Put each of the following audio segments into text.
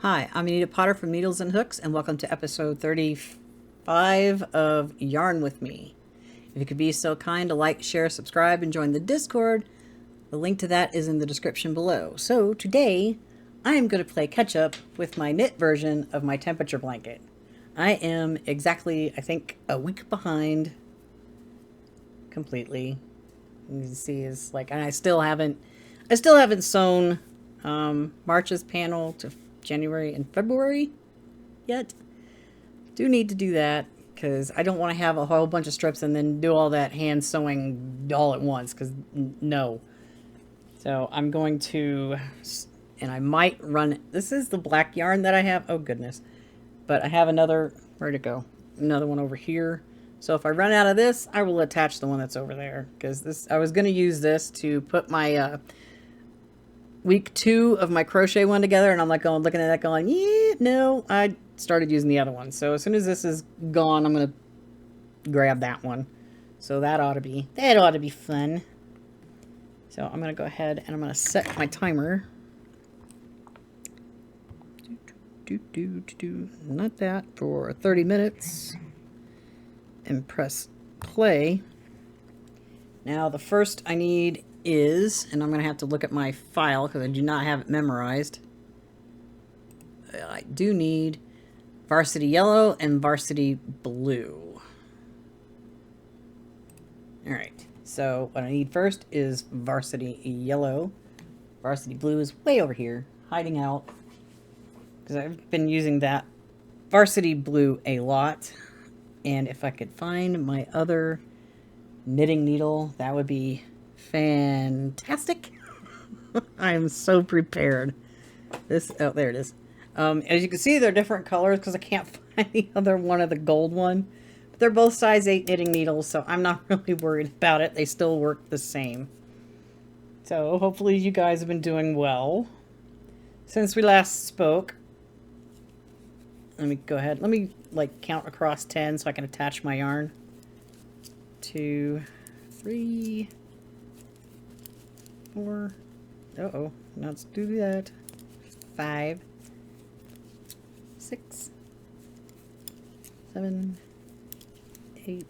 Hi, I'm Anita Potter from Needles and Hooks, and welcome to episode 35 of Yarn With Me. If you could be so kind to like, share, subscribe, and join the Discord, the link to that is in the description below. So today, I am going to play catch up with my knit version of my temperature blanket. I am exactly, I think, a week behind completely. You can see is like, and I still haven't sewn March's panel to January and February yet. Do need to do that because I don't want to have a whole bunch of strips and then do all that hand sewing all at once, because no. So I'm going to, and I might run, this is the black yarn that I have. Oh goodness. But I have another, where'd it go? Another one over here. So if I run out of this, I will attach the one that's over there, because this, I was going to use this to put my week 2 of my crochet one together, and I'm like looking at that going, yeah, no, I started using the other one. So as soon as this is gone, I'm going to grab that one. So that ought to be fun. So I'm going to go ahead and I'm going to set my timer. Not that, for 30 minutes. And press play. Now the first I need is, and I'm going to have to look at my file because I do not have it memorized. I do need varsity yellow and varsity blue. Alright, so what I need first is varsity yellow. Varsity blue is way over here, hiding out, because I've been using that varsity blue a lot. And if I could find my other knitting needle, that would be fantastic. I am so prepared. This, oh, there it is. As you can see, they're different colors because I can't find the other one of the gold one. But they're both size 8 knitting needles, so I'm not really worried about it. They still work the same. So hopefully you guys have been doing well since we last spoke. Let me go ahead. Let me like count across 10 so I can attach my yarn. 2, 3, 4. Uh-oh. Let's do that. 5, 6, 7, 8,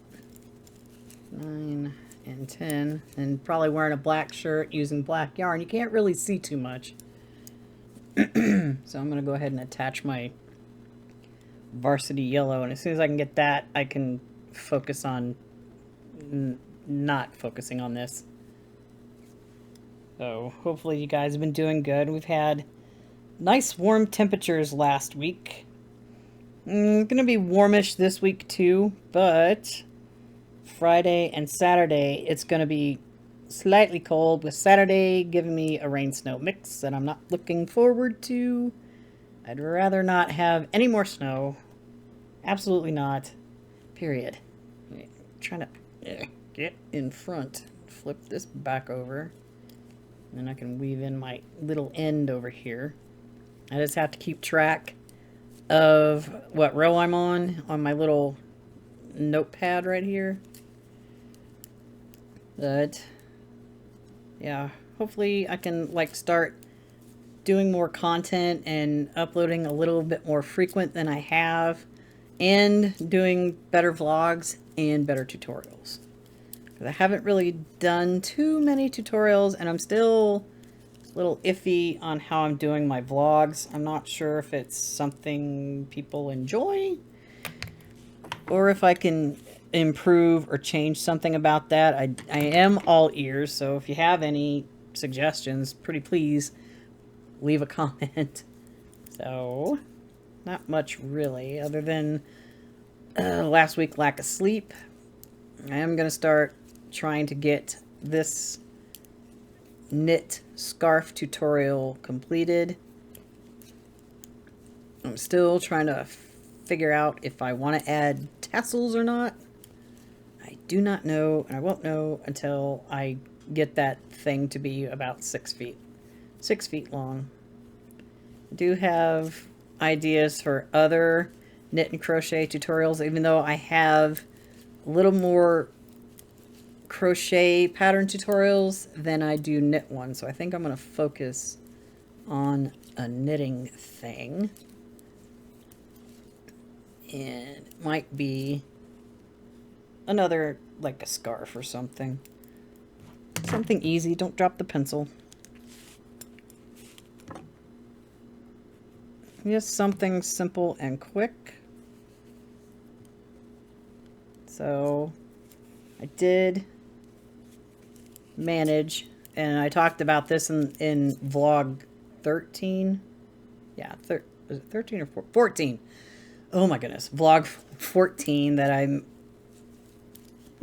9, and 10. And probably wearing a black shirt using black yarn. You can't really see too much. So I'm going to go ahead and attach my varsity yellow, and as soon as I can get that, I can focus on not focusing on this. So hopefully you guys have been doing good. We've had nice warm temperatures last week. It's gonna be warmish this week too, but Friday and Saturday it's gonna be slightly cold, with Saturday giving me a rain snow mix that I'm not looking forward to. I'd rather not have any more snow. Absolutely not. Period. I'm trying to get in front. Flip this back over. And then I can weave in my little end over here. I just have to keep track of what row I'm on my little notepad right here. But yeah, hopefully I can like start doing more content and uploading a little bit more frequent than I have, and doing better vlogs and better tutorials. Because I haven't really done too many tutorials, and I'm still a little iffy on how I'm doing my vlogs. I'm not sure if it's something people enjoy or if I can improve or change something about that. I am all ears, so if you have any suggestions, pretty please leave a comment. So, not much really, other than last week lack of sleep. I am going to start trying to get this knit scarf tutorial completed. I'm still trying to figure out if I want to add tassels or not. I do not know, and I won't know until I get that thing to be about 6 feet. 6 feet long. I do have ideas for other knit and crochet tutorials, even though I have a little more crochet pattern tutorials than I do knit ones. So I think I'm going to focus on a knitting thing. And it might be another, like a scarf or something. Something easy. Don't drop the pencil. Just something simple and quick. So I did manage, and I talked about this in vlog 13. Yeah, was it 13 or 14? Oh my goodness, vlog 14, that I'm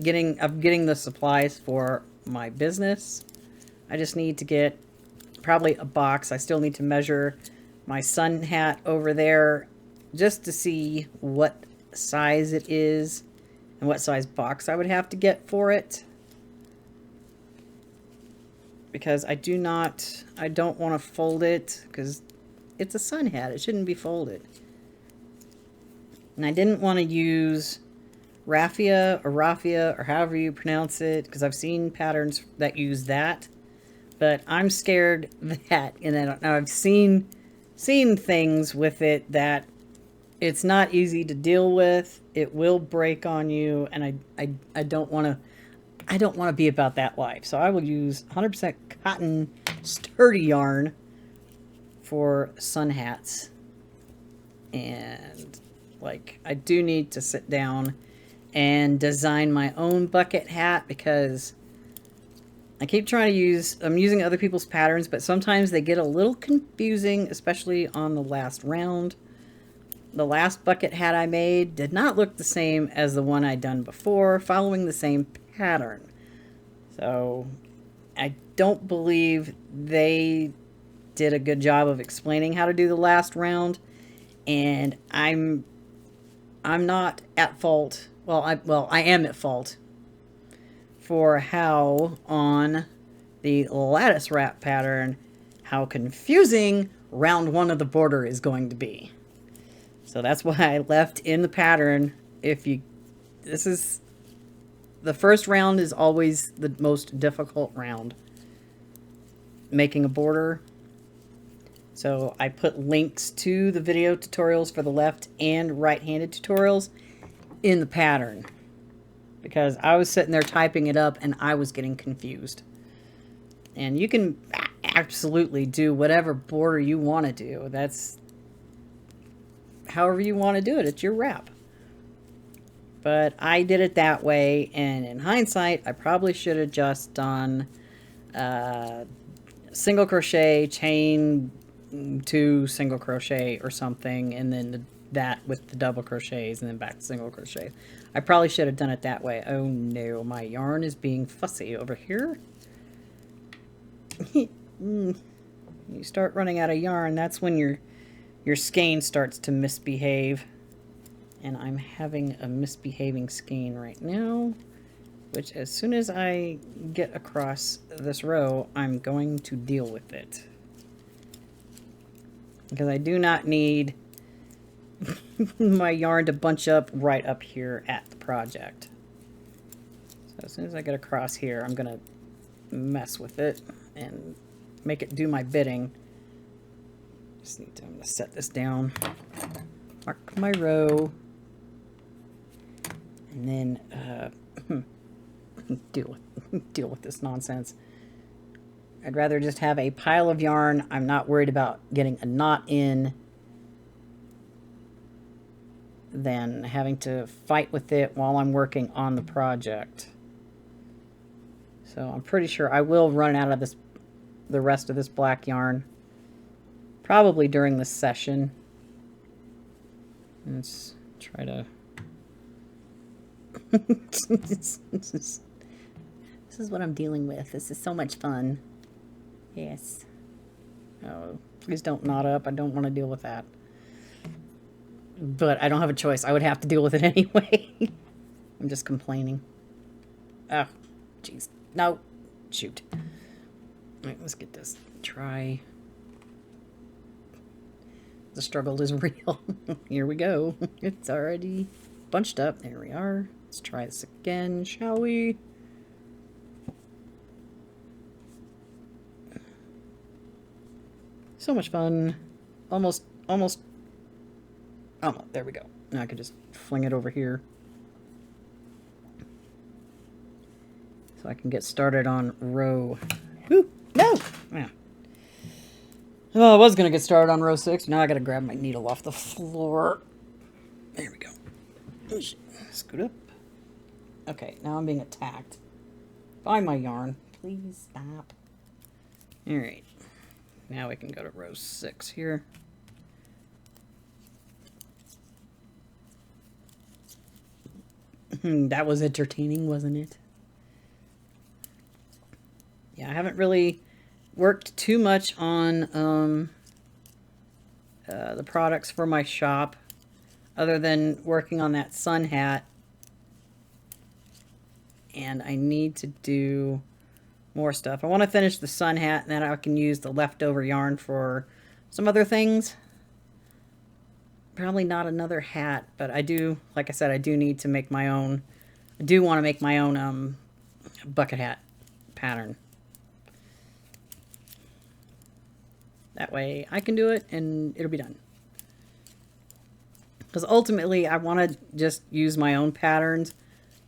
getting the supplies for my business. I just need to get probably a box. I still need to measure my sun hat over there just to see what size it is and what size box I would have to get for it. Because I don't want to fold it because it's a sun hat. It shouldn't be folded. And I didn't want to use raffia or however you pronounce it, because I've seen patterns that use that. But I'm scared that, and I've seen things with it that it's not easy to deal with. It will break on you, and I don't want to be about that life. So I will use 100% cotton sturdy yarn for sun hats. And like, I do need to sit down and design my own bucket hat, because I keep trying to I'm using other people's patterns, but sometimes they get a little confusing, especially on the last round. The last bucket hat I made did not look the same as the one I'd done before, following the same pattern. So I don't believe they did a good job of explaining how to do the last round, and I'm not at fault. Well, I am at fault for how on the lattice wrap pattern, how confusing round one of the border is going to be. So that's why I left in the pattern. This is the first round is always the most difficult round, making a border. So I put links to the video tutorials for the left and right-handed tutorials in the pattern, because I was sitting there typing it up and I was getting confused. And you can absolutely do whatever border you want to do. That's however you want to do it. It's your wrap. But I did it that way, and in hindsight, I probably should have just done single crochet, chain 2 single crochet or something, and then that with the double crochets, and then back to single crochet. I probably should have done it that way. Oh no, my yarn is being fussy over here. You start running out of yarn, that's when your skein starts to misbehave. And I'm having a misbehaving skein right now, which as soon as I get across this row, I'm going to deal with it. Because I do not need my yarn to bunch up right up here at the project. So as soon as I get across here, I'm going to mess with it and make it do my bidding. I'm going to set this down, mark my row, and then deal with this nonsense. I'd rather just have a pile of yarn. I'm not worried about getting a knot in than having to fight with it while I'm working on the project. So I'm pretty sure I will run out of the rest of this black yarn probably during this session. Let's try to this is what I'm dealing with. This is so much fun. Yes. Oh, please don't knot up. I don't want to deal with that. But I don't have a choice. I would have to deal with it anyway. I'm just complaining. Oh, jeez. No. Shoot. All right, let's get this. Try. The struggle is real. Here we go. It's already bunched up. There we are. Let's try this again, shall we? So much fun. Almost, oh, there we go. Now I can just fling it over here. So I can get started on row. Woo! No! Yeah. Oh, I was going to get started on row 6. Now I got to grab my needle off the floor. There we go. Scoot up. Okay, now I'm being attacked by my yarn. Please stop. Alright. Now we can go to row 6 here. That was entertaining, wasn't it? Yeah, I haven't really worked too much on the products for my shop, other than working on that sun hat. And I need to do more stuff. I want to finish the sun hat, and then I can use the leftover yarn for some other things. Probably not another hat, but I do, like I said, I do need to make my own. I do want to make my own bucket hat pattern. That way I can do it and it'll be done. Because ultimately I want to just use my own patterns,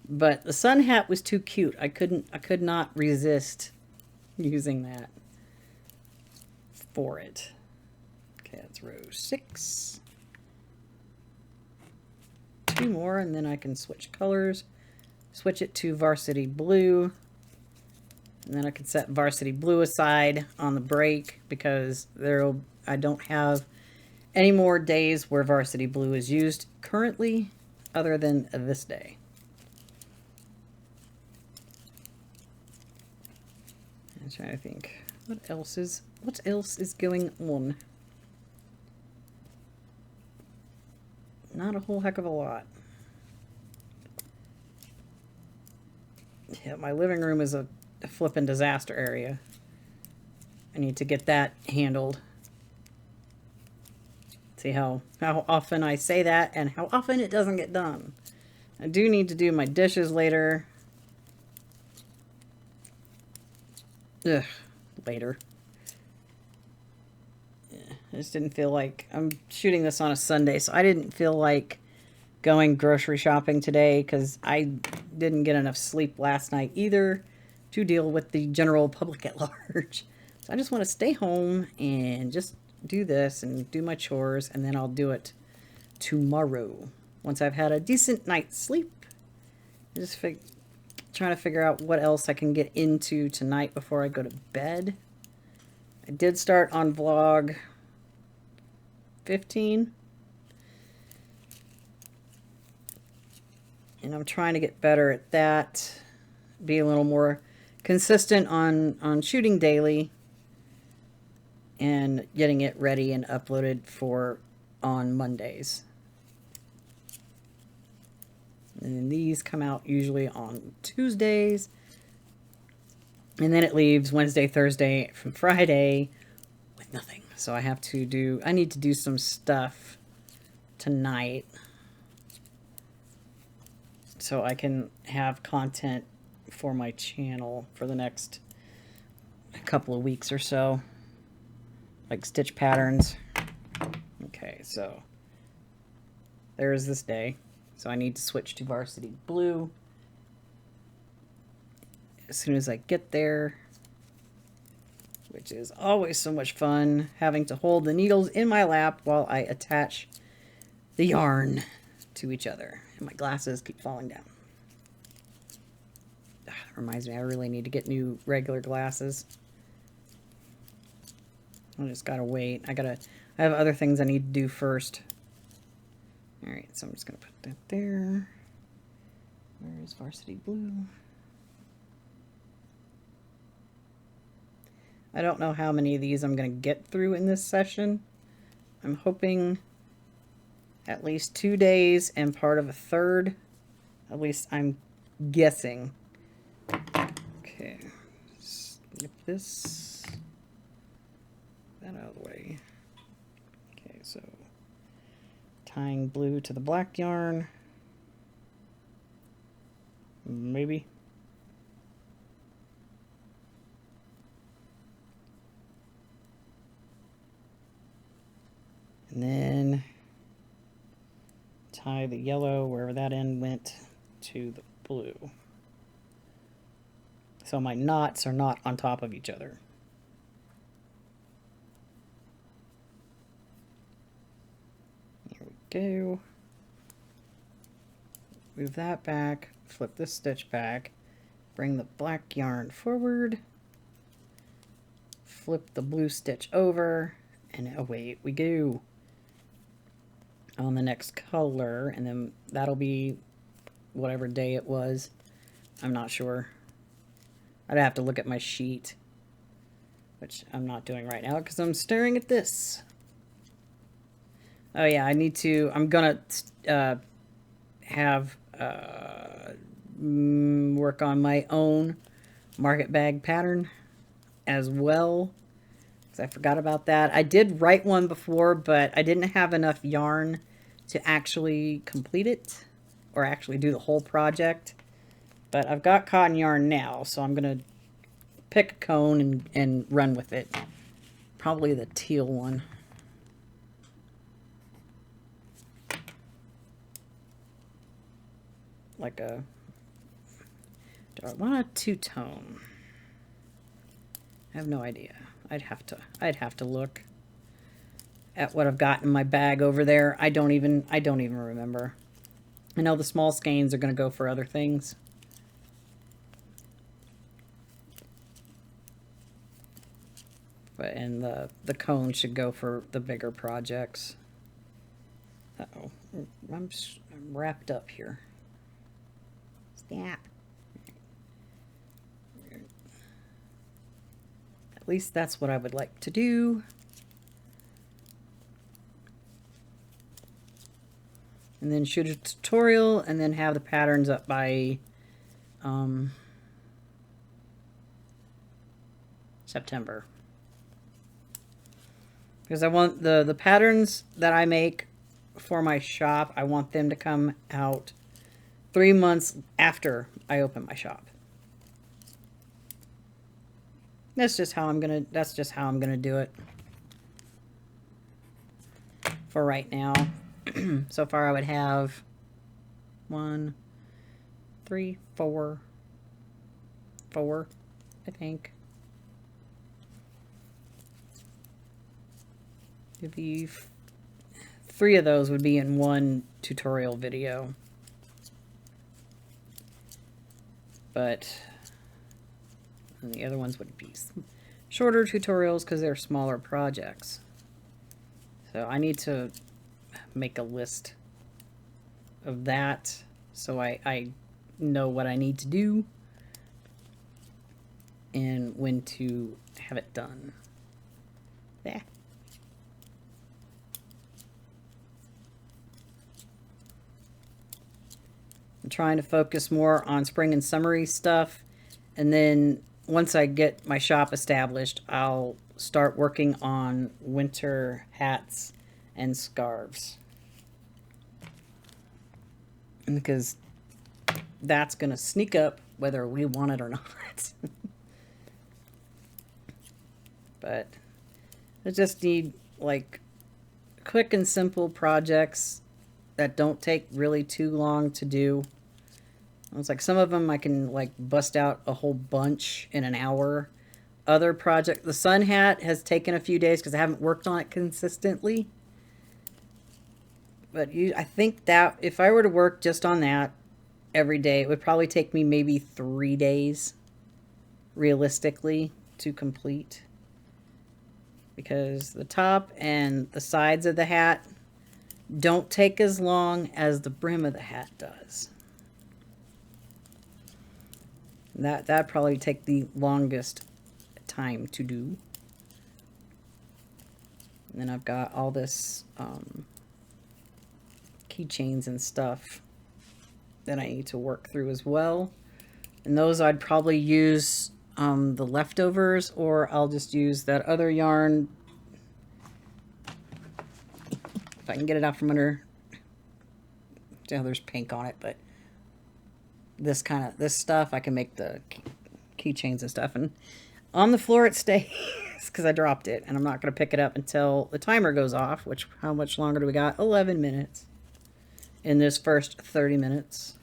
but the sun hat was too cute. I could not resist using that for it. Okay, that's row 6. 2 more and then I can switch colors. Switch it to varsity blue. And then I can set varsity blue aside on the break, because I don't have any more days where varsity blue is used currently other than this day. I'm trying to think what else is going on. Not a whole heck of a lot. Yeah, my living room is a flippin' disaster area. I need to get that handled. See how often I say that and how often it doesn't get done. I do need to do my dishes later. Ugh, later. Yeah, I just didn't feel like, I'm shooting this on a Sunday, so I didn't feel like going grocery shopping today, because I didn't get enough sleep last night either to deal with the general public at large. So I just want to stay home and just do this and do my chores, and then I'll do it tomorrow once I've had a decent night's sleep. I'm just trying to figure out what else I can get into tonight before I go to bed. I did start on vlog 15. And I'm trying to get better at that. Be a little more consistent on shooting daily and getting it ready and uploaded for on Mondays. And then these come out usually on Tuesdays. And then it leaves Wednesday, Thursday, from Friday with nothing. So I need to do some stuff tonight so I can have content for my channel for the next couple of weeks or so, like stitch patterns. Okay, so there's this day. So I need to switch to varsity blue as soon as I get there, which is always so much fun, having to hold the needles in my lap while I attach the yarn to each other. And my glasses keep falling down. That reminds me, I really need to get new regular glasses. I just gotta wait. I have other things I need to do first. Alright, so I'm just gonna put that there. Where is varsity blue? I don't know how many of these I'm gonna get through in this session. I'm hoping at least 2 days and part of a third. At least I'm guessing. Okay, snip this. That out of the way. Okay, so tying blue to the black yarn. Maybe. And then tie the yellow wherever that end went to the blue. So my knots are not on top of each other. There we go. Move that back, flip this stitch back, bring the black yarn forward, flip the blue stitch over, and away we go on the next color. And then that'll be whatever day it was. I'm not sure. I'd have to look at my sheet, which I'm not doing right now because I'm staring at this. Oh yeah, I need to, I'm gonna have work on my own market bag pattern as well, because I forgot about that. I did write one before, but I didn't have enough yarn to actually complete it or actually do the whole project. But I've got cotton yarn now, so I'm gonna pick a cone and run with it. Probably the teal one. Like a, do I want a two-tone? I have no idea. I'd have to look at what I've got in my bag over there. I don't even remember. I know the small skeins are going to go for other things. But and the cone should go for the bigger projects. Uh-oh. I'm wrapped up here. Stop. At least that's what I would like to do. And then shoot a tutorial and then have the patterns up by September. Because I want the patterns that I make for my shop, I want them to come out 3 months after I open my shop. That's just how I'm gonna do it for right now. So far I would have 1, 3, 4, I think. Maybe 3 of those would be in one tutorial video. But and the other ones would be shorter tutorials because they're smaller projects. So I need to make a list of that so I know what I need to do and when to have it done. Yeah. I'm trying to focus more on spring and summery stuff, and then once I get my shop established, I'll start working on winter hats and scarves. And because that's going to sneak up whether we want it or not. But I just need like quick and simple projects that don't take really too long to do. It's like some of them I can like bust out a whole bunch in an hour. Other project, the sun hat has taken a few days because I haven't worked on it consistently. But I think that if I were to work just on that every day, it would probably take me maybe 3 days realistically to complete. Because the top and the sides of the hat don't take as long as the brim of the hat does. That'd probably take the longest time to do. And then I've got all this keychains and stuff that I need to work through as well. And those I'd probably use the leftovers, or I'll just use that other yarn. If I can get it out from under. Yeah, there's pink on it, but this stuff I can make the keychains and stuff. And On the floor it stays because I dropped it, and I'm not going to pick it up until the timer goes off, which, how much longer do we got? 11 minutes in this first 30 minutes.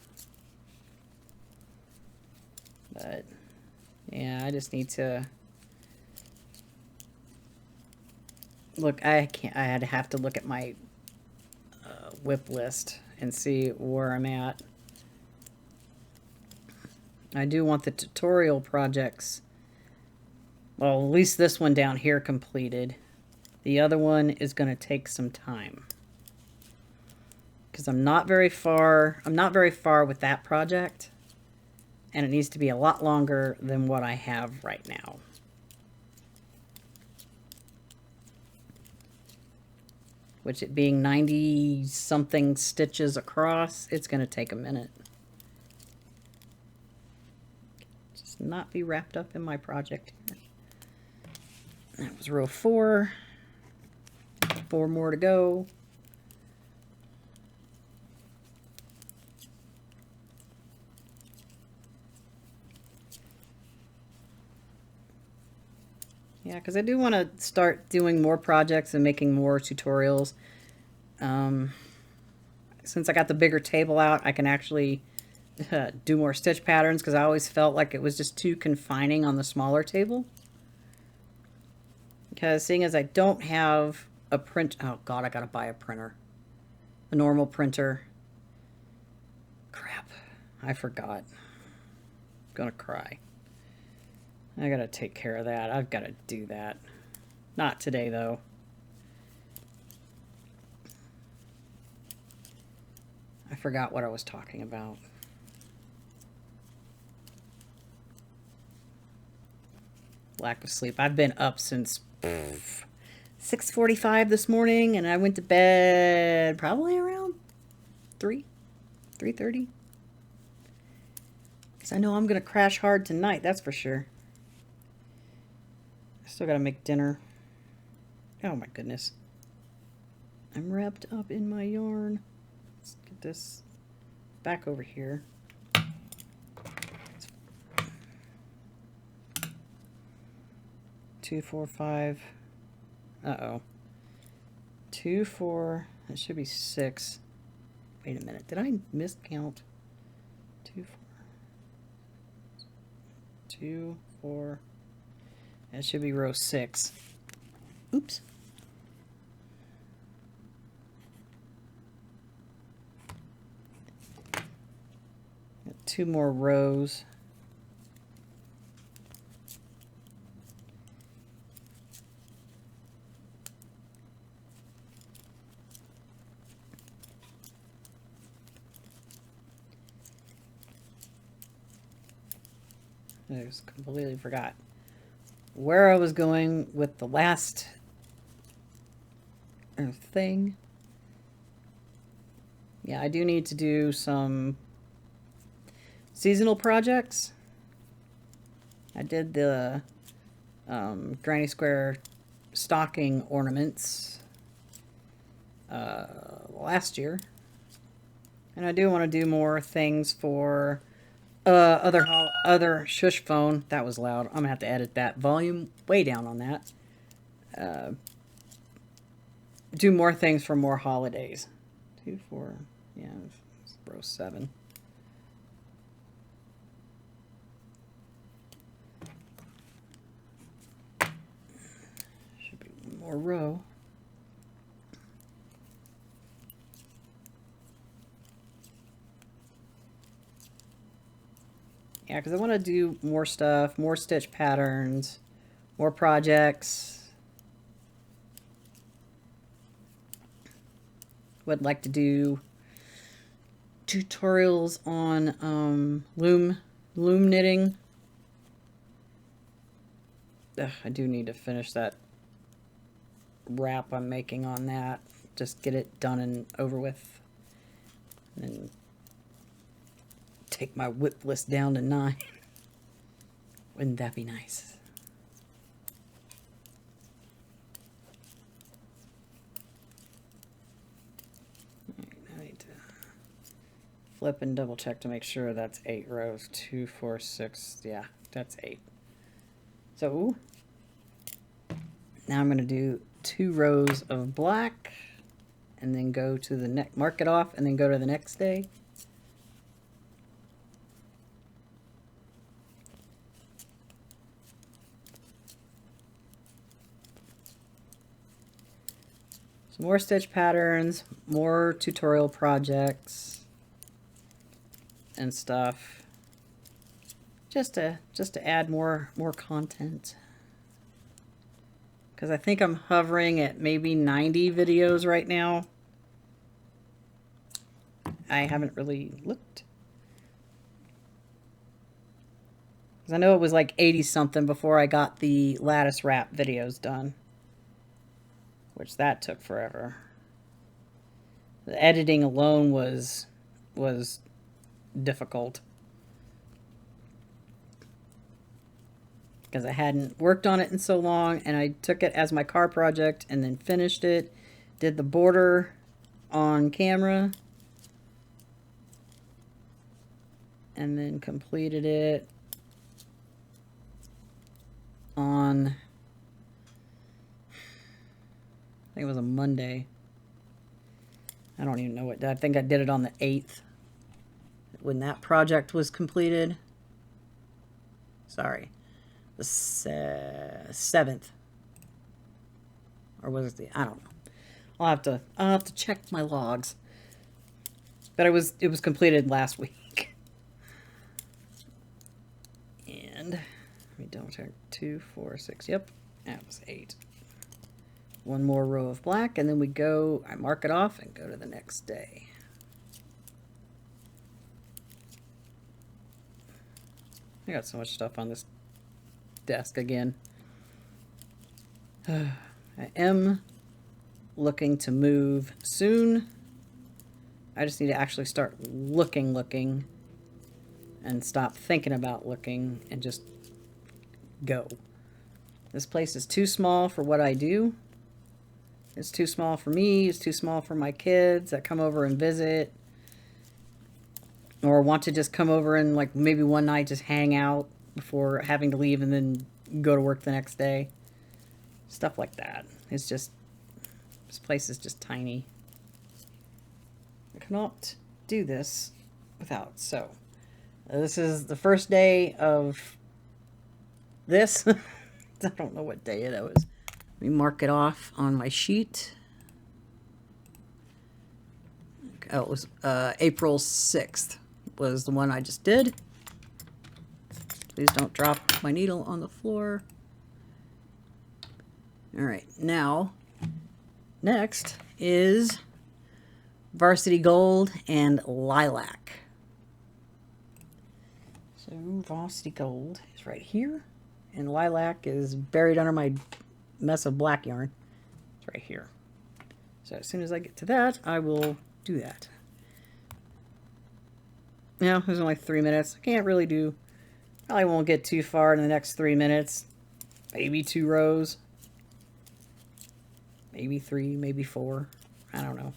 But, yeah, I just need to look. I'd have to look at my whip list and see where I'm at. I do want the tutorial projects, well, at least this one down here completed. The other one is going to take some time because I'm not very far with that project, and it needs to be a lot longer than what I have right now. Which, it being 90 something stitches across, it's going to take a minute. Just not be wrapped up in my project here. That was row 4. 4 more to go. Yeah, because I do want to start doing more projects and making more tutorials. Since I got the bigger table out, I can actually do more stitch patterns, because I always felt like it was just too confining on the smaller table. Because seeing as I don't have a print... Oh, God, I got to buy a printer. A normal printer. Crap. I forgot. I'm going to cry. I got to take care of that. I've got to do that. Not today, though. I forgot what I was talking about. Lack of sleep. I've been up since 6:45 this morning, and I went to bed probably around 3:30. Because I know I'm going to crash hard tonight, that's for sure. I still got to make dinner. Oh my goodness. I'm wrapped up in my yarn. Let's get this back over here. 2, 4, 5. Uh-oh. 2, 4. That should be 6. Wait a minute. Did I miscount? 2, 4. 2, 4. That should be row 6. Oops. Got 2 more rows. I just completely forgot where I was going with the last thing. Yeah, I do need to do some seasonal projects. I did the Granny Square stocking ornaments last year. And I do want to do more things for other shush phone. That was loud. I'm gonna have to edit that volume way down on that. Do more things for more holidays. 2, 4, yeah, row 7. Should be one more row. Yeah, because I want to do more stuff, more stitch patterns, more projects. Would like to do tutorials on loom knitting. Ugh, I do need to finish that wrap I'm making on that. Just get it done and over with. And then take my whip list down to 9. Wouldn't that be nice? I need to flip and double check to make sure that's 8 rows. 2, 4, 6. Yeah, that's 8. So now I'm going to do 2 rows of black and then go to the next, mark it off, and then go to the next day. Some more stitch patterns, more tutorial projects and stuff. Just to add more content. Because I think I'm hovering at maybe 90 videos right now. I haven't really looked. Because I know it was like 80 something before I got the lattice wrap videos done. Which that took forever. The editing alone was difficult. Because I hadn't worked on it in so long, and I took it as my car project and then finished it. Did the border on camera. And then completed it on, I think it was a Monday. I don't even know what, I think I did it on the 8th when that project was completed. Sorry. The 7th, or was it the, I don't know. I'll have to check my logs. But it was completed last week. And we double check 2, 4, 6. Yep, that was 8. 1 more row of black, and then we go. I mark it off and go to the next day. I got so much stuff on this desk again. I am looking to move soon. I just need to actually start looking and stop thinking about looking and just go. This place is too small for what I do. It's too small for me. It's too small for my kids that come over and visit or want to just come over and like maybe one night just hang out before having to leave and then go to work the next day. Stuff like that. It's just, this place is just tiny. I cannot do this without. So, this is the first day of this. I don't know what day it was. Let me mark it off on my sheet. Oh, it was April 6th was the one I just did. Please don't drop my needle on the floor. All right, now, next is Varsity Gold and Lilac. So Varsity Gold is right here, and Lilac is buried under my mess of black yarn. It's right here. So as soon as I get to that, I will do that. Now, there's only 3 minutes. I can't really do, probably won't get too far in the next 3 minutes. Maybe 2 rows. Maybe 3, maybe 4. I don't know.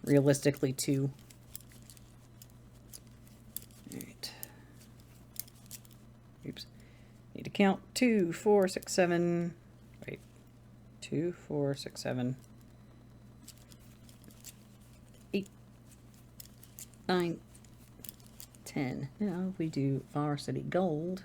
Realistically, 2. All right. Oops. Need to count 2, 4, 6, 7. Wait. 2, 4, 6, 7. 8, 9, 10. Now we do Varsity Gold.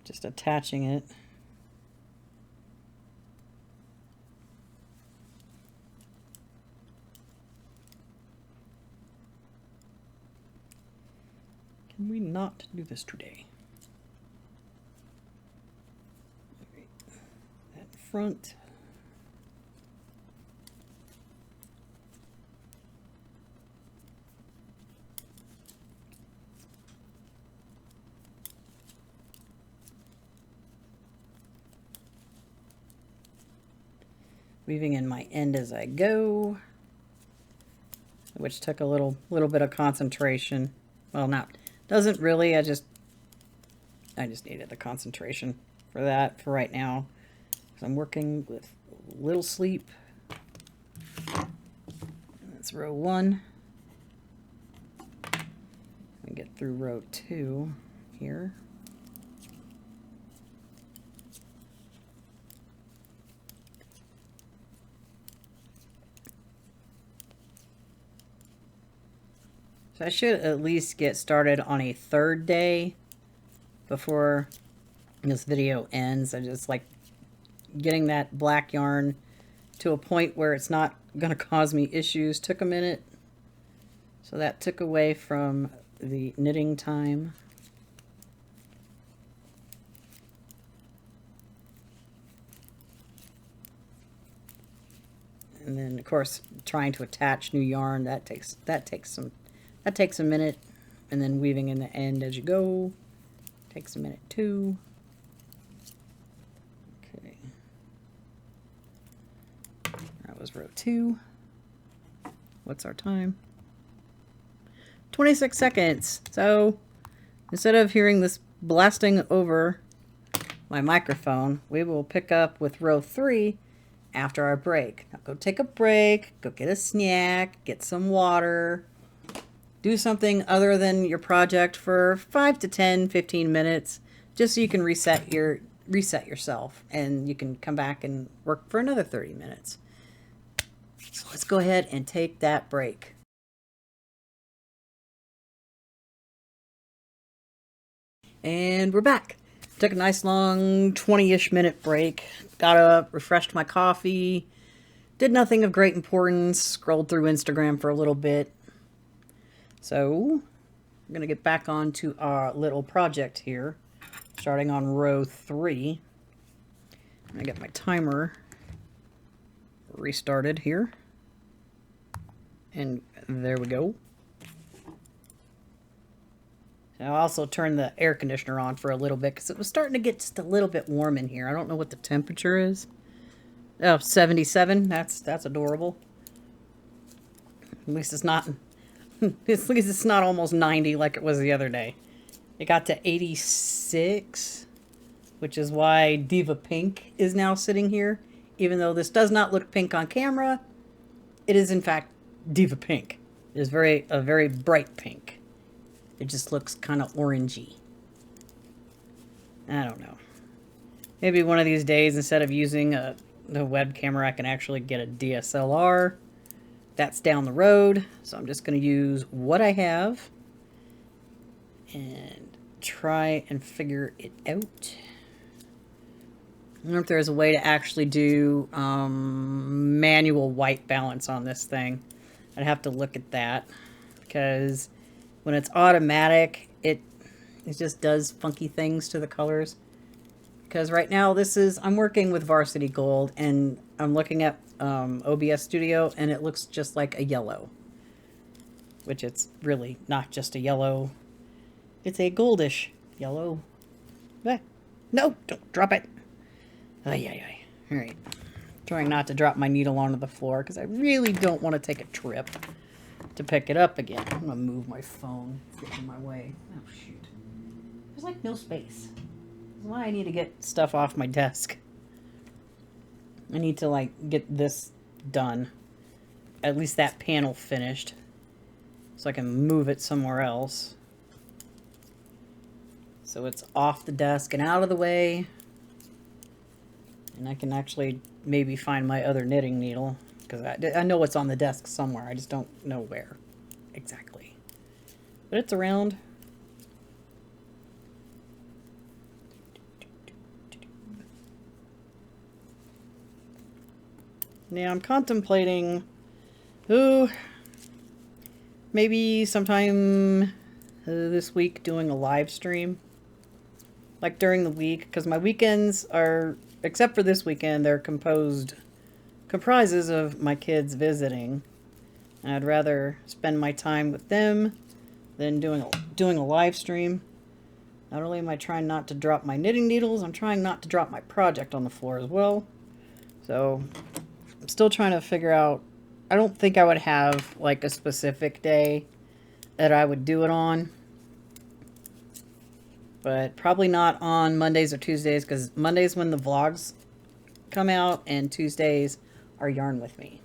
Just attaching it. Can we not do this today? Right. That front. Weaving in my end as I go, which took a little bit of concentration. Well, doesn't really. I just needed the concentration for that for right now. So I'm working with little sleep. That's row 1. And get through row 2 here. So I should at least get started on a 3rd day before this video ends. I just like getting that black yarn to a point where it's not going to cause me issues. Took a minute. So that took away from the knitting time. And then of course trying to attach new yarn, that takes a minute. And then weaving in the end as you go takes a minute too. Okay. That was row 2. What's our time? 26 seconds. So instead of hearing this blasting over my microphone, we will pick up with row 3 after our break. Now go take a break, go get a snack, get some water, do something other than your project for 5 to 10, 15 minutes, just so you can reset yourself, and you can come back and work for another 30 minutes. So let's go ahead and take that break. And we're back. Took a nice long 20-ish minute break. Got up, refreshed my coffee, did nothing of great importance, scrolled through Instagram for a little bit. So I'm going to get back onto our little project here, starting on row 3. I get my timer restarted here. And there we go. I'll also turn the air conditioner on for a little bit because it was starting to get just a little bit warm in here. I don't know what the temperature is. Oh, 77. That's adorable. At least it's not at least it's not almost 90 like it was the other day. It got to 86, which is why Diva Pink is now sitting here. Even though this does not look pink on camera, it is in fact Diva Pink. It is a very bright pink. It just looks kind of orangey. I don't know. Maybe one of these days, instead of using the web camera, I can actually get a DSLR. That's down the road. So I'm just going to use what I have and try and figure it out. I wonder if there's a way to actually do manual white balance on this thing. I'd have to look at that, because when it's automatic, it just does funky things to the colors. Because right now I'm working with Varsity Gold, and I'm looking at OBS Studio, and it looks just like a yellow. Which it's really not just a yellow. It's a goldish yellow. No, don't drop it. Ay. Alright. Trying not to drop my needle onto the floor, because I really don't want to take a trip to pick it up again. I'm gonna move my phone. It's getting in my way. Oh shoot. There's like no space. That's why I need to get stuff off my desk. I need to like get this done. At least that panel finished. So I can move it somewhere else. So it's off the desk and out of the way. And I can actually maybe find my other knitting needle. Because I know it's on the desk somewhere. I just don't know where exactly. But it's around. Now I'm contemplating, maybe sometime this week doing a live stream. Like during the week. Because my weekends are, except for this weekend, they're comprises of my kids visiting. And I'd rather spend my time with them than doing a live stream. Not only am I trying not to drop my knitting needles, I'm trying not to drop my project on the floor as well. So I'm still trying to figure out, I don't think I would have like a specific day that I would do it on. But probably not on Mondays or Tuesdays, because Monday's when the vlogs come out and Tuesdays are Yarn With Me.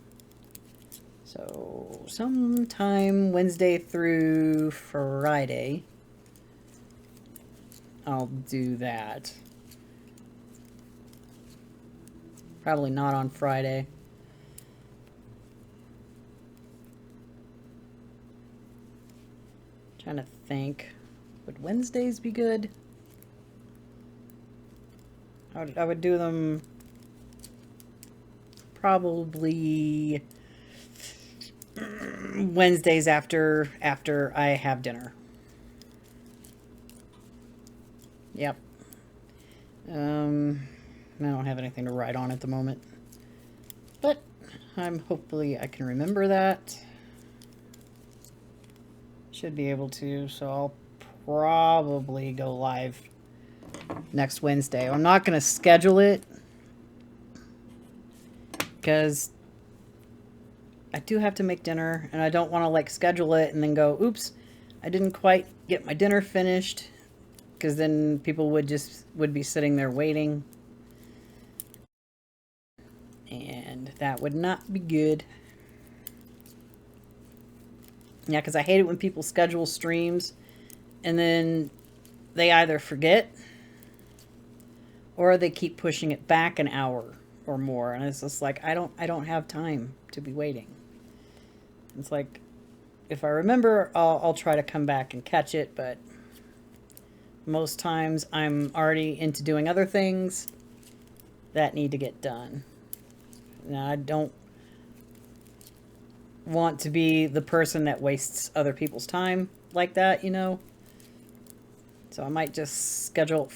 So sometime Wednesday through Friday, I'll do that. Probably not on Friday. Trying to think. Would Wednesdays be good? I would do them probably Wednesdays after I have dinner. Yep. I don't have anything to write on at the moment, but hopefully I can remember that. Should be able to, so I'll probably go live next Wednesday. I'm not going to schedule it because I do have to make dinner, and I don't want to like schedule it and then go, oops, I didn't quite get my dinner finished, because then people would be sitting there waiting, and that would not be good. Yeah, because I hate it when people schedule streams and then they either forget or they keep pushing it back an hour or more, and it's just like I don't have time to be waiting. It's like, if I remember, I'll try to come back and catch it, but most times I'm already into doing other things that need to get done. Now, I don't want to be the person that wastes other people's time like that, you know? So I might just schedule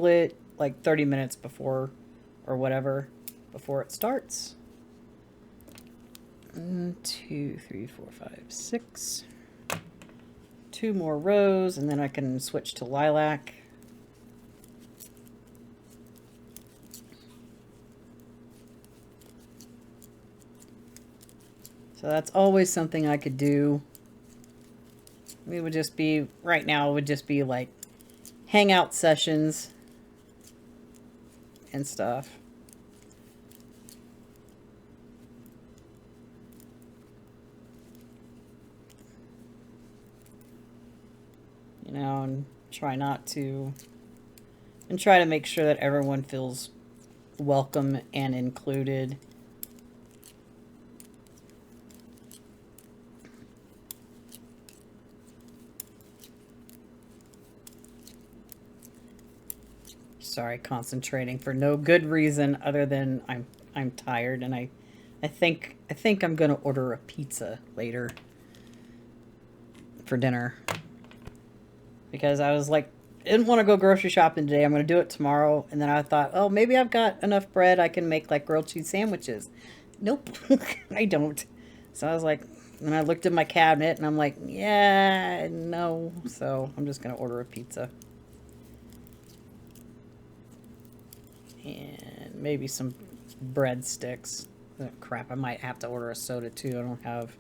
it like 30 minutes before or whatever, before it starts. 1, 2, 3, 4, 5, 6. 2 more rows, and then I can switch to lilac. So that's always something I could do. It would just be, right now, it would just be like hangout sessions and stuff. You know, and try to make sure that everyone feels welcome and included. Sorry, concentrating for no good reason other than I'm tired, and I think I'm gonna order a pizza later for dinner, because I was like, I didn't want to go grocery shopping today. I'm gonna do it tomorrow, and then I thought, oh, maybe I've got enough bread. I can make like grilled cheese sandwiches. Nope, I don't. So I was like, and I looked at my cabinet, and I'm like, yeah, no. So I'm just gonna order a pizza. And maybe some breadsticks. Oh, crap, I might have to order a soda too. I don't have...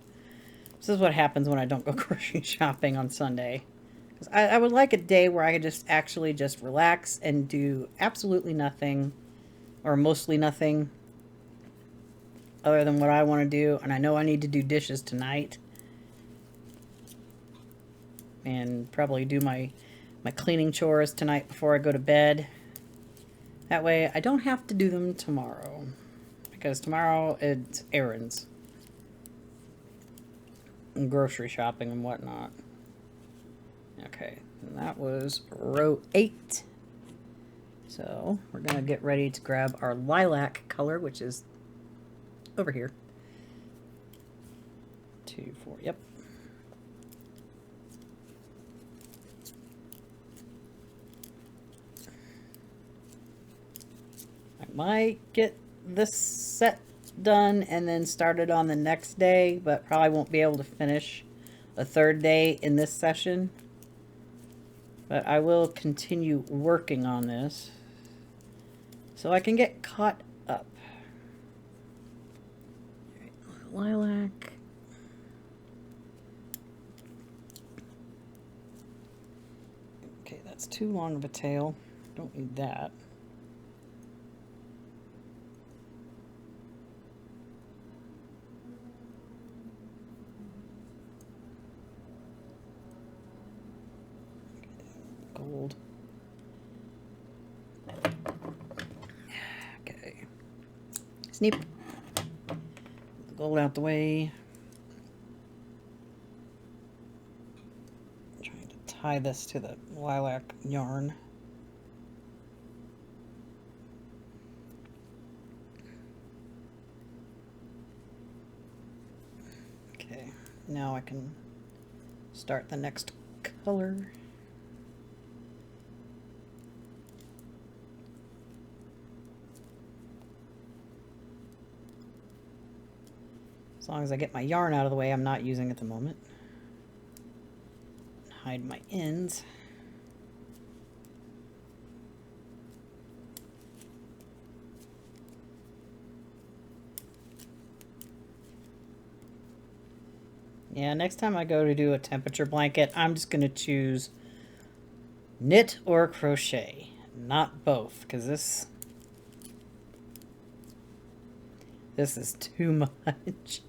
This is what happens when I don't go grocery shopping on Sunday. Because I would like a day where I could just actually just relax and do absolutely nothing, or mostly nothing, other than what I want to do. And I know I need to do dishes tonight. And probably do my cleaning chores tonight before I go to bed. That way I don't have to do them tomorrow, because tomorrow it's errands and grocery shopping and whatnot. Okay, and that was row 8. So we're going to get ready to grab our lilac color, which is over here. 2, 4, yep. Might get this set done and then started on the next day, but probably won't be able to finish a 3rd day in this session. But I will continue working on this so I can get caught up. Lilac. Okay, that's too long of a tail. Don't need that. gold. Okay. Snip. The gold out the way. I'm trying to tie this to the lilac yarn. Okay, now I can start the next color. As long as I get my yarn out of the way, I'm not using at the moment. Hide my ends. Yeah, next time I go to do a temperature blanket, I'm just going to choose knit or crochet, not both, because this is too much.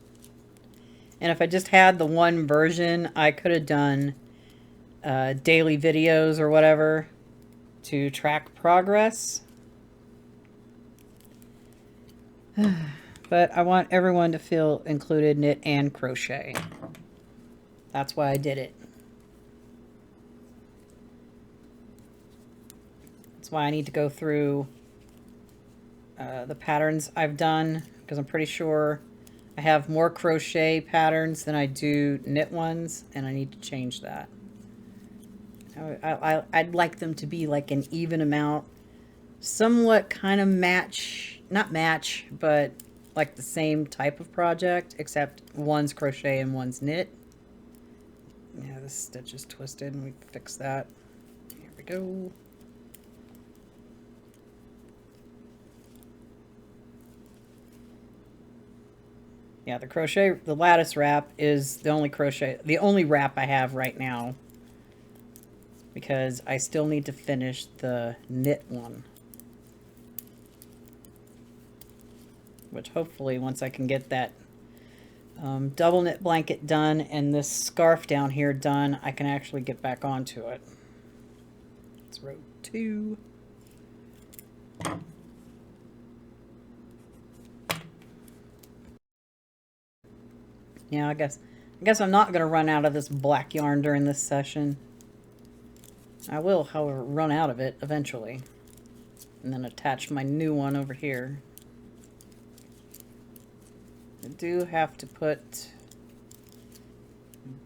And if I just had the one version, I could have done daily videos or whatever to track progress. But I want everyone to feel included, knit and crochet. That's why I did it. That's why I need to go through the patterns I've done, because I'm pretty sure I have more crochet patterns than I do knit ones, and I need to change that. I'd like them to be like an even amount, somewhat kind of match, not match, but like the same type of project, except one's crochet and one's knit. Yeah, this stitch is twisted, and we fix that. Here we go. Yeah, the lattice wrap is the only wrap I have right now, because I still need to finish the knit one. Which hopefully, once I can get that double knit blanket done and this scarf down here done, I can actually get back onto it. It's row 2. Yeah, I guess I'm not going to run out of this black yarn during this session. I will, however, run out of it eventually. And then attach my new one over here. I do have to put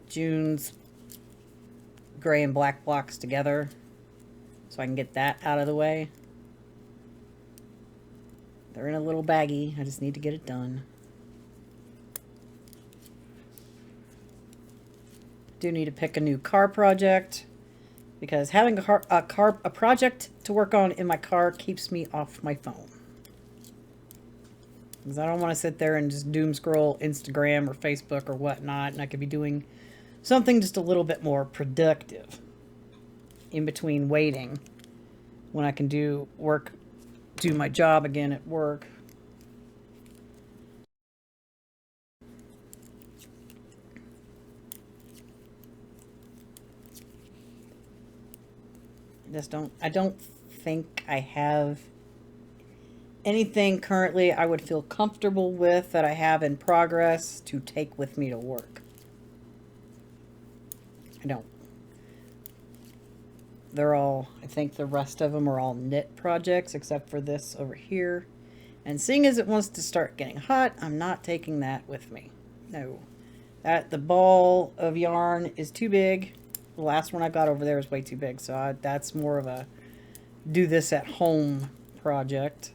June's gray and black blocks together so I can get that out of the way. They're in a little baggie. I just need to get it done. Do need to pick a new car project, because having a project to work on in my car keeps me off my phone. Because I don't want to sit there and just doom scroll Instagram or Facebook or whatnot, and I could be doing something just a little bit more productive in between waiting, when I can do my job again at work. I don't think I have anything currently I would feel comfortable with that I have in progress to take with me to work. I don't. They're all, I think the rest of them are all knit projects except for this over here. And seeing as it wants to start getting hot, I'm not taking that with me. No. The ball of yarn is too big. The last one I got over there is way too big, so that's more of a do this at home project.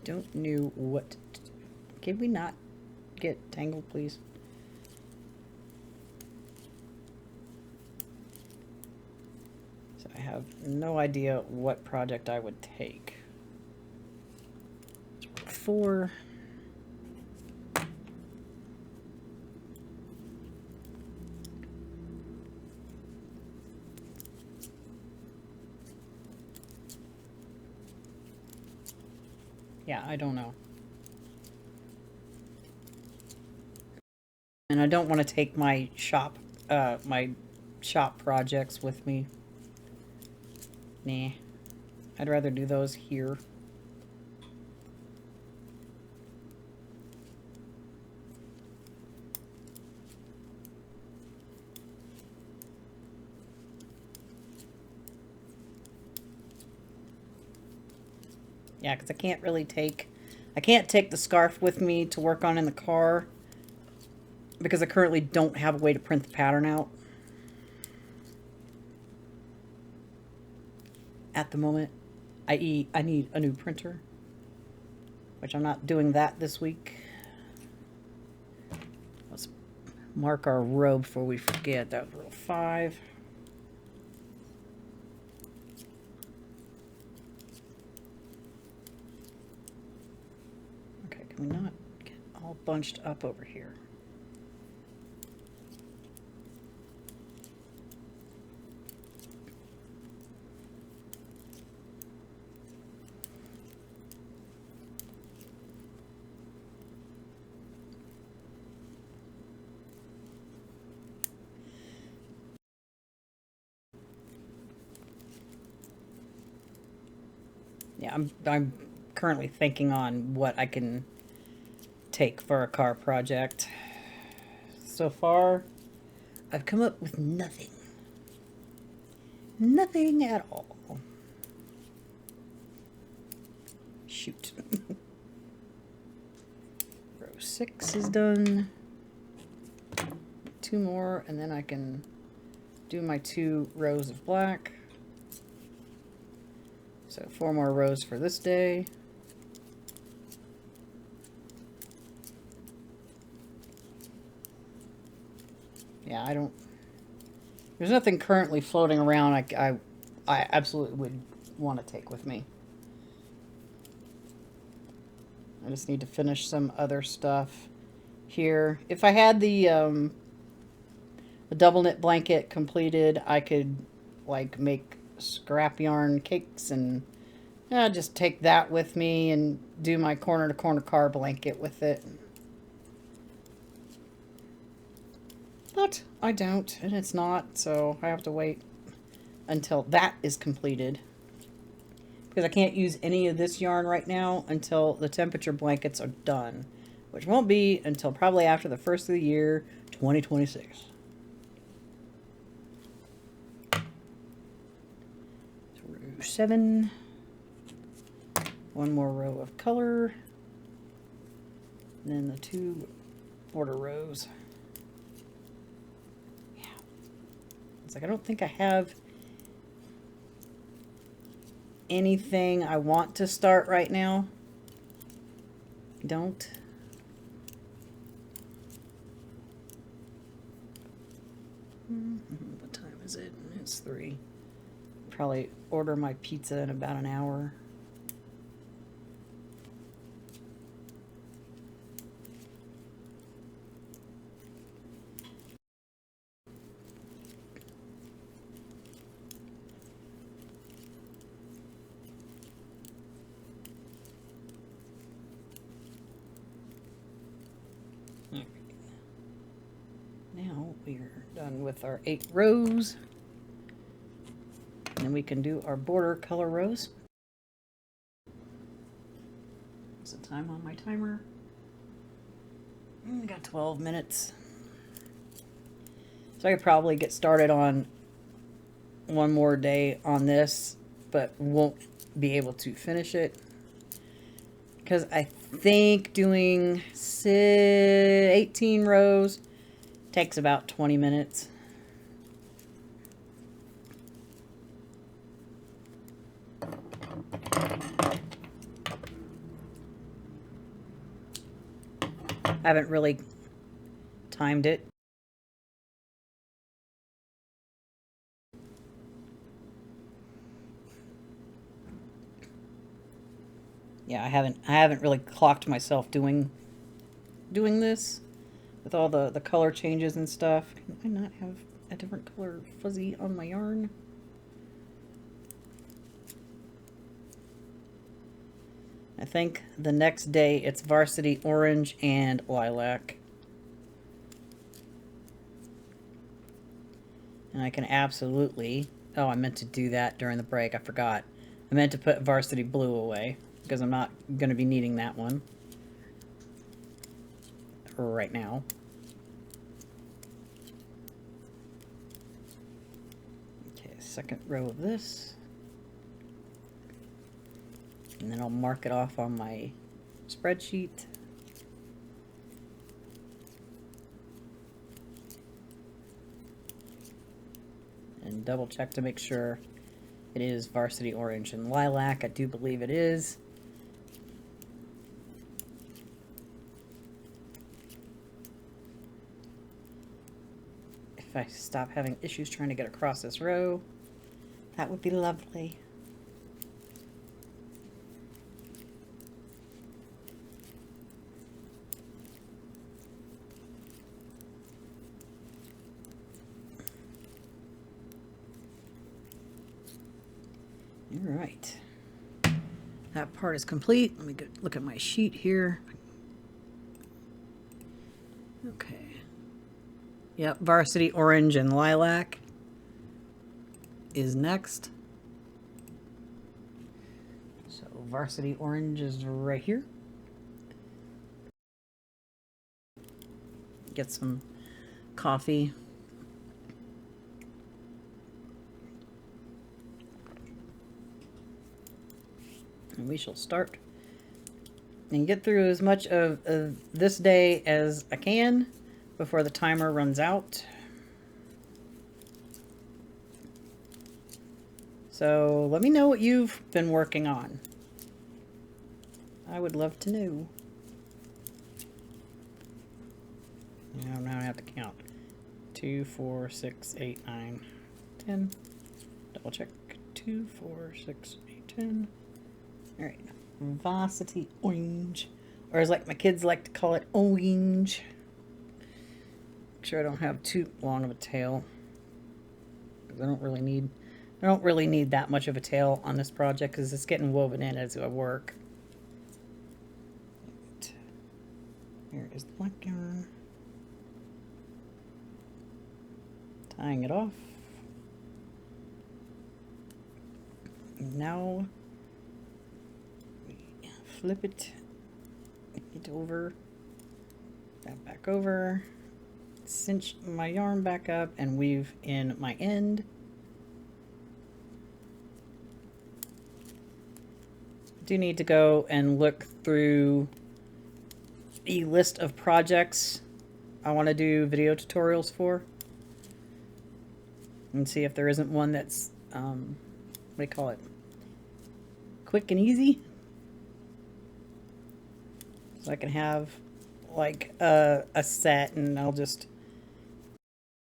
Don't know what to do. Can we not get tangled, please? So I have no idea what project I would take. 4. Yeah, I don't know. And I don't want to take my shop my shop projects with me. Nah, I'd rather do those here. Yeah, because I can't take the scarf with me to work on in the car because I currently don't have a way to print the pattern out at the moment. I.e., I need a new printer, which I'm not doing that this week. Let's mark our row before we forget. That was row 5. Okay, can we not get all bunched up over here? Yeah, I'm currently thinking on what I can take for a car project. So far, I've come up with nothing. Nothing at all. Shoot. Row 6 is done. 2 more, and then I can do my 2 rows of black. So 4 more rows for this day. Yeah, there's nothing currently floating around I absolutely would want to take with me. I just need to finish some other stuff here. If I had the double knit blanket completed, I could like make scrap yarn cakes and just take that with me and do my corner to corner car blanket with it. But I don't, and it's not, so I have to wait until that is completed. Because I can't use any of this yarn right now until the temperature blankets are done, which won't be until probably after the first of the year, 2026. So row 7. 1 more row of color. And then the 2 border rows. Yeah. It's like I don't think I have anything I want to start right now. Don't. What time is it? It's 3. Probably order my pizza in about an hour. Now we're done with our 8 rows. And then we can do our border color rows. What's the time on my timer? I got 12 minutes. So I could probably get started on one more day on this, but won't be able to finish it. Because I think doing 18 rows takes about 20 minutes. I haven't really timed it. Yeah, I haven't really clocked myself doing this with all the color changes and stuff. Can I not have a different color fuzzy on my yarn? I think the next day it's varsity orange and lilac. And I can absolutely... Oh, I meant to do that during the break. I forgot. I meant to put varsity blue away because I'm not going to be needing that one right now. Okay, second row of this. And then I'll mark it off on my spreadsheet. And double check to make sure it is varsity orange and lilac. I do believe it is. If I stop having issues trying to get across this row, that would be lovely. All right. That part is complete. Let me go look at my sheet here. Okay. Yep, varsity orange and lilac is next. So varsity orange is right here. Get some coffee. And we shall start and get through as much of this day as I can before the timer runs out. So let me know what you've been working on. I would love to know. Now I have to count. 2, 4, 6, 8, 9, 10. Double check. 2, 4, 6, 8, 10. All right. Varsity orange. Or as like my kids like to call it, orange. Make sure I don't have too long of a tail. Because I don't really need that much of a tail on this project because it's getting woven in as I work. Here is the black yarn. Tying it off. Now we flip it over, that back over, cinch my yarn back up and weave in my end. Do need to go and look through the list of projects I want to do video tutorials for and see if there isn't one that's what do you call it, quick and easy, so I can have like a set and I'll just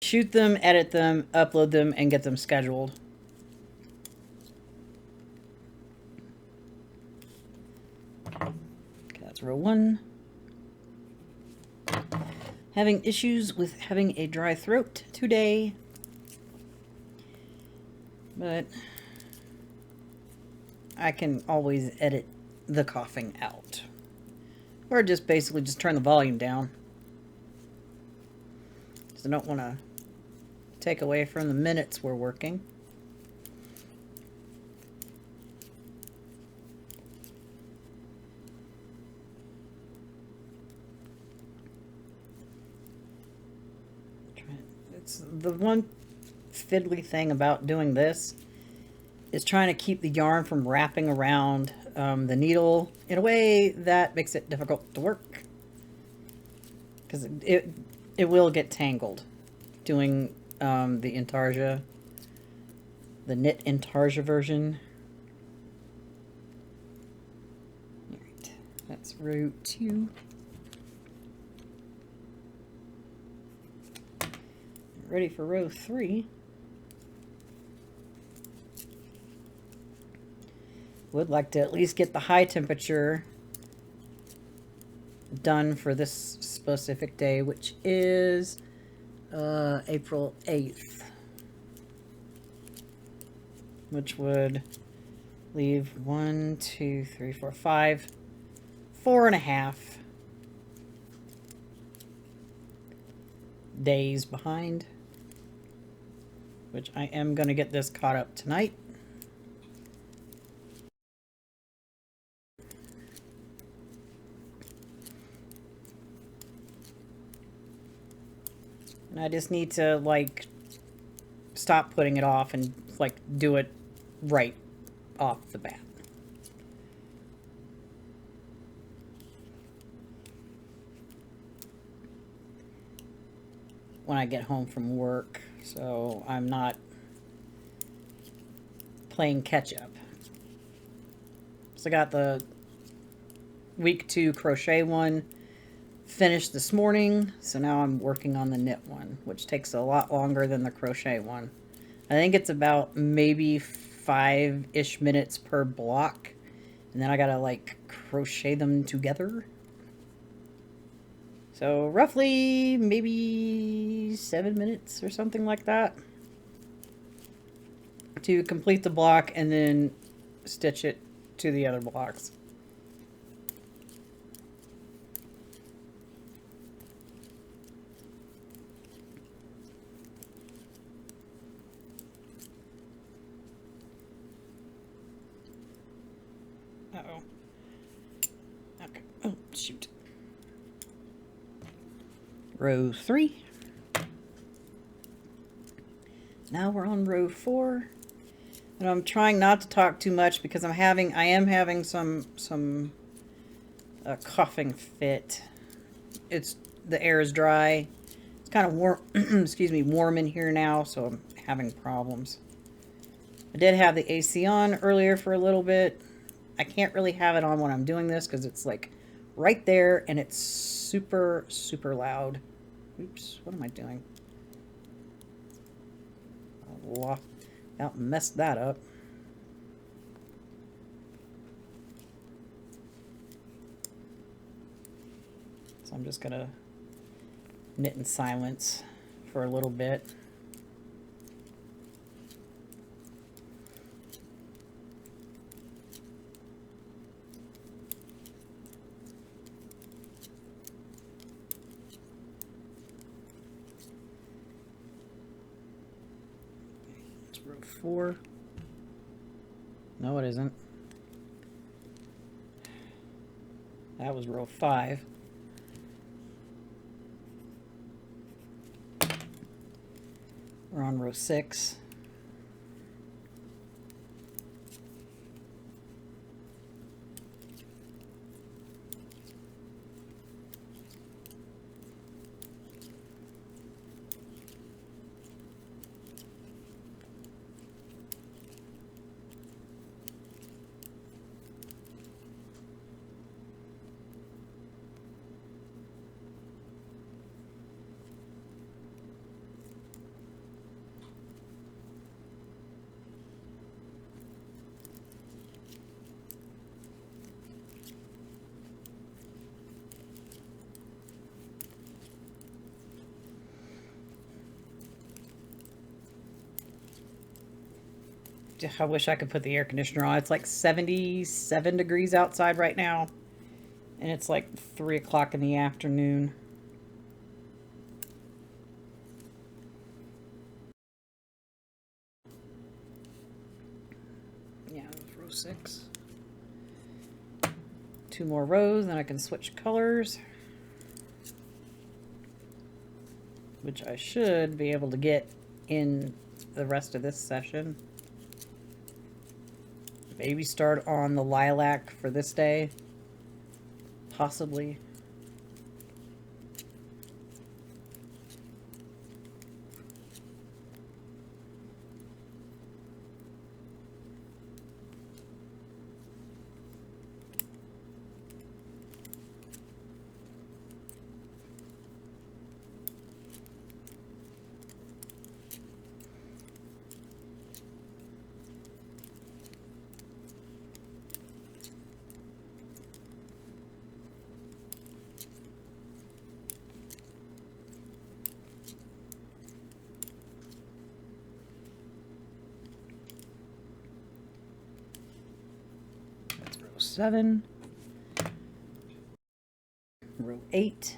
shoot them, edit them, upload them, and get them scheduled. Okay, that's row 1. Having issues with having a dry throat today, but I can always edit the coughing out. Or just basically just turn the volume down. Because I don't want to take away from the minutes we're working. It's the one fiddly thing about doing this is trying to keep the yarn from wrapping around the needle in a way that makes it difficult to work, because it will get tangled doing the intarsia, the knit intarsia version. All right, that's row 2. Ready for row 3. Would like to at least get the high temperature done for this specific day, which is April 8th, which would leave 1, 2, 3, 4, 5, 4.5 days behind. which I am going to get this caught up tonight. And I just need to like stop putting it off and like do it right off the bat. When I get home from work, so I'm not playing catch up. So I got the week 2 crochet one finished this morning, so now I'm working on the knit one, which takes a lot longer than the crochet one. I think it's about maybe 5-ish minutes per block, and then I gotta like crochet them together. So roughly maybe 7 minutes or something like that to complete the block and then stitch it to the other blocks. Uh-oh. Okay. Oh, shoot. Row 3. Now we're on row 4. And I'm trying not to talk too much because I am having some coughing fit. The air is dry. It's kind of warm, excuse me, warm in here now, so I'm having problems. I did have the AC on earlier for a little bit. I can't really have it on when I'm doing this because it's like right there and it's super, super loud. Oops, what am I doing? About messed that up. So I'm just gonna knit in silence for a little bit. Row 4. No, it isn't. That was row 5. We're on row 6. I wish I could put the air conditioner on. It's like 77 degrees outside right now. And it's like 3 o'clock in the afternoon. Yeah, row 6. 2 more rows, then I can switch colors. Which I should be able to get in the rest of this session. Maybe start on the lilac for this day. Possibly. Row 7, row 8,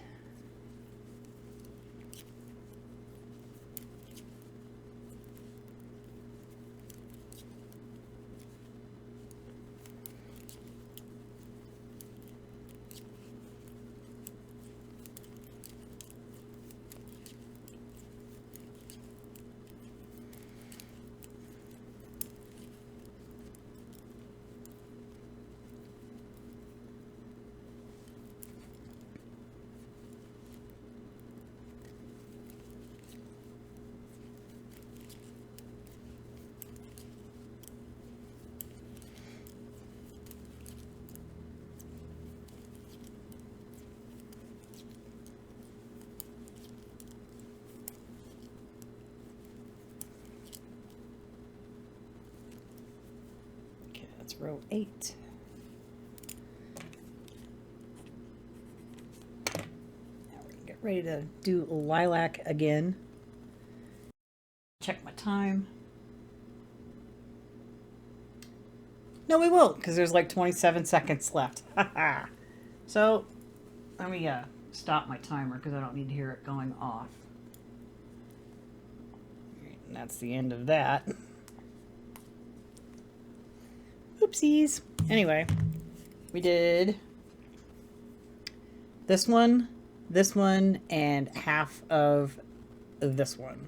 That's row 8. Now we're gonna get ready to do lilac again. Check my time. No, we won't, because there's like 27 seconds left. So let me stop my timer because I don't need to hear it going off. And that's the end of that. Oopsies. Anyway, we did this one, and half of this one.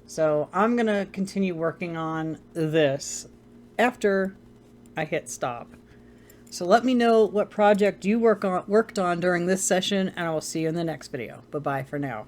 So I'm going to continue working on this after I hit stop. So let me know what project you worked on during this session, and I will see you in the next video. Bye-bye for now.